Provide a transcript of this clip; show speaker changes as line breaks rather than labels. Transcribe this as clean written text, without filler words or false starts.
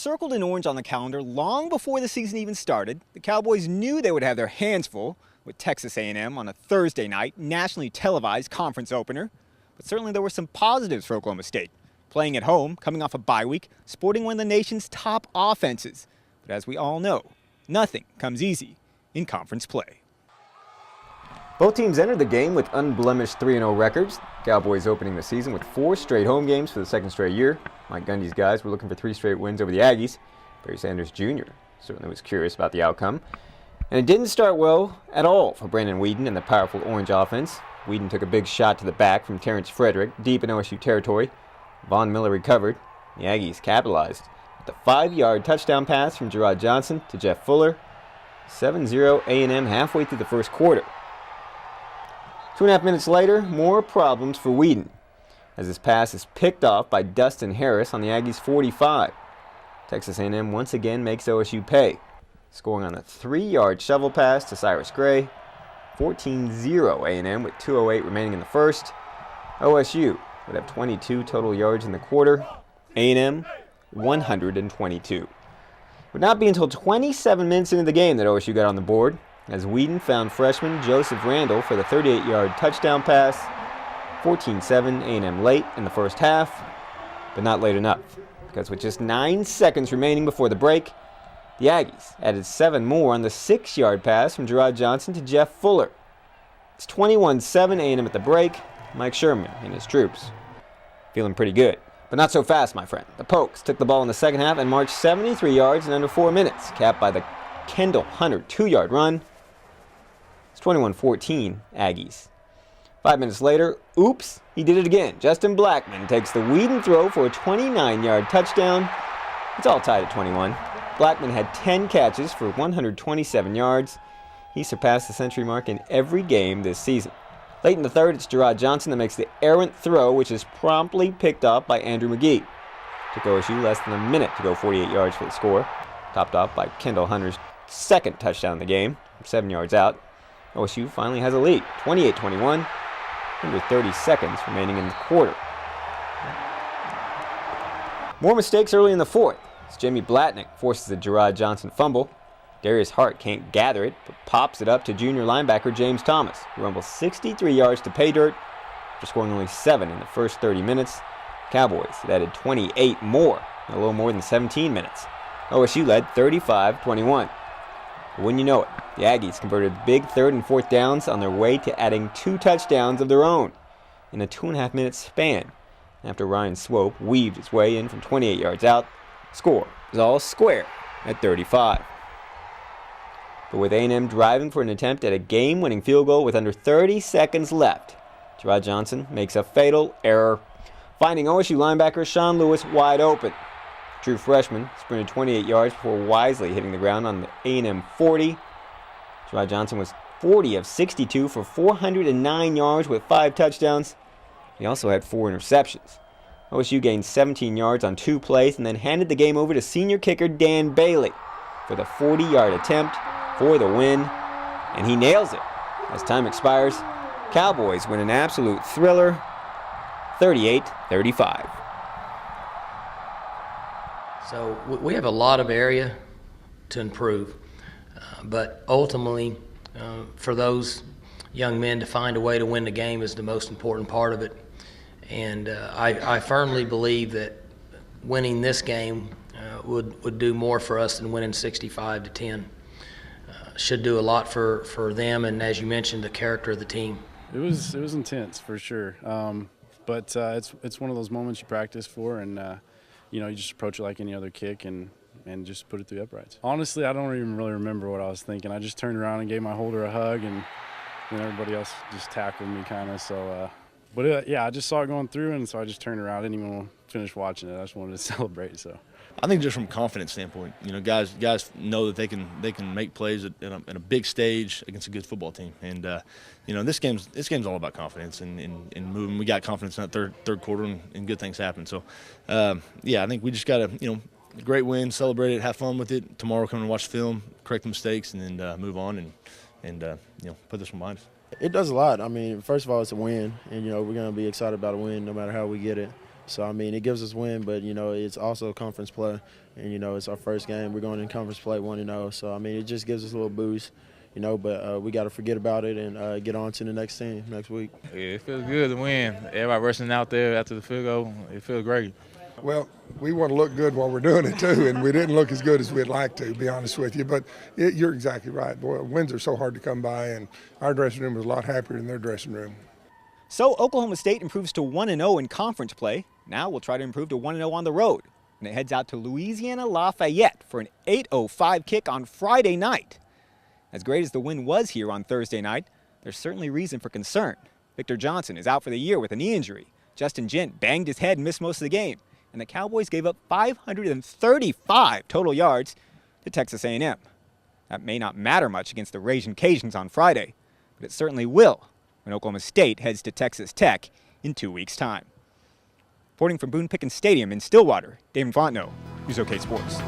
circled in orange on the calendar long before the season even started, the Cowboys knew they would have their hands full with Texas A&M on a Thursday night, nationally televised conference opener. But certainly there were some positives for Oklahoma State. Playing at home, coming off a bye week, sporting one of the nation's top offenses. But as we all know, nothing comes easy in conference play. Both teams entered the game with unblemished 3-0 records. Cowboys opening the season with 4 straight home games for the second straight year. Mike Gundy's guys were looking for 3 straight wins over the Aggies. Barry Sanders Jr. certainly was curious about the outcome. And it didn't start well at all for Brandon Weeden and the powerful orange offense. Weeden took a big shot to the back from Terrence Frederick, deep in OSU territory. Von Miller recovered. The Aggies capitalized with a 5-yard touchdown pass from Gerard Johnson to Jeff Fuller. 7-0 A&M halfway through the first quarter. 2.5 minutes later, more problems for Weeden, as his pass is picked off by Dustin Harris on the Aggies' 45. Texas A&M once again makes OSU pay, scoring on a 3-yard shovel pass to Cyrus Gray. 14-0 A&M with 2:08 remaining in the first. OSU would have 22 total yards in the quarter. A&M 122. It would not be until 27 minutes into the game that OSU got on the board, as Weeden found freshman Joseph Randall for the 38-yard touchdown pass. 14-7 A&M late in the first half, but not late enough, because with just 9 seconds remaining before the break, the Aggies added 7 more on the 6-yard pass from Gerard Johnson to Jeff Fuller. It's 21-7 A&M at the break. Mike Sherman and his troops feeling pretty good, but not so fast, my friend. The Pokes took the ball in the second half and marched 73 yards in under 4 minutes, capped by the Kendall Hunter 2-yard run. It's 21-14 Aggies. 5 minutes later, oops, he did it again. Justin Blackman takes the Weeden throw for a 29-yard touchdown. It's all tied at 21. Blackman had 10 catches for 127 yards. He surpassed the century mark in every game this season. Late in the third, it's Gerard Johnson that makes the errant throw, which is promptly picked off by Andrew McGee. Took OSU less than a minute to go 48 yards for the score, topped off by Kendall Hunter's second touchdown of the game, 7 yards out. OSU finally has a lead, 28-21, under 30 seconds remaining in the quarter. More mistakes early in the fourth, as Jamie Blatnick forces a Gerard Johnson fumble. Darius Hart can't gather it, but pops it up to junior linebacker James Thomas, who rumbles 63 yards to pay dirt after scoring only 7 in the first 30 minutes. Cowboys had added 28 more in a little more than 17 minutes. OSU led 35-21. Wouldn't you know it, the Aggies converted big 3rd and 4th downs on their way to adding 2 touchdowns of their own in a 2.5 minute span. After Ryan Swope weaved his way in from 28 yards out, the score was all square at 35. But with A&M driving for an attempt at a game-winning field goal with under 30 seconds left, Gerard Johnson makes a fatal error, finding OSU linebacker Sean Lewis wide open. True freshman sprinted 28 yards before wisely hitting the ground on the A&M 40. Gerard Johnson was 40 of 62 for 409 yards with 5 touchdowns. He also had 4 interceptions. OSU gained 17 yards on 2 plays and then handed the game over to senior kicker Dan Bailey for the 40-yard attempt for the win, and he nails it. As time expires, Cowboys win an absolute thriller, 38-35.
So we have a lot of area to improve, but ultimately, for those young men to find a way to win the game is the most important part of it. And I firmly believe that winning this game would do more for us than winning 65-10. Should do a lot for them, and as you mentioned, the character of the team.
It was intense for sure, but it's one of those moments you practice for, and you just approach it like any other kick and just put it through uprights. Honestly, I don't even really remember what I was thinking. I just turned around and gave my holder a hug, and everybody else just tackled me kind of. So, I just saw it going through, and so I just turned around. I didn't even finish watching it. I just wanted to celebrate. So.
I think just from a confidence standpoint, guys know that they can make plays in a big stage against a good football team, and this game's all about confidence and moving. We got confidence in that third quarter, and good things happen. So, I think we just got to great win, celebrate it, have fun with it. Tomorrow, come and watch the film, correct the mistakes, and then move on and put this one behind us.
It does a lot. I mean, first of all, it's a win, and we're going to be excited about a win no matter how we get it. So, I mean, it gives us win, but, you know, it's also conference play. And, you know, it's our first game. We're going in conference play 1-0. So, I mean, it just gives us a little boost, you know, but we got to forget about it and get on to the next team next week.
Yeah, it feels good to win. Everybody rushing out there after the field goal. It feels great.
Well, we want to look good while we're doing it, too, and we didn't look as good as we'd like to be honest with you. But you're exactly right. Boy, wins are so hard to come by, and our dressing room was a lot happier than their dressing room.
So Oklahoma State improves to 1-0 in conference play. Now we'll try to improve to 1-0 on the road. And it heads out to Louisiana Lafayette for an 8:05 kick on Friday night. As great as the win was here on Thursday night, there's certainly reason for concern. Victor Johnson is out for the year with a knee injury. Justin Gent banged his head and missed most of the game. And the Cowboys gave up 535 total yards to Texas A&M. That may not matter much against the Ragin' Cajuns on Friday, but it certainly will when Oklahoma State heads to Texas Tech in 2 weeks' time. Reporting from Boone Pickens Stadium in Stillwater, Damon Fontenot, News OK Sports.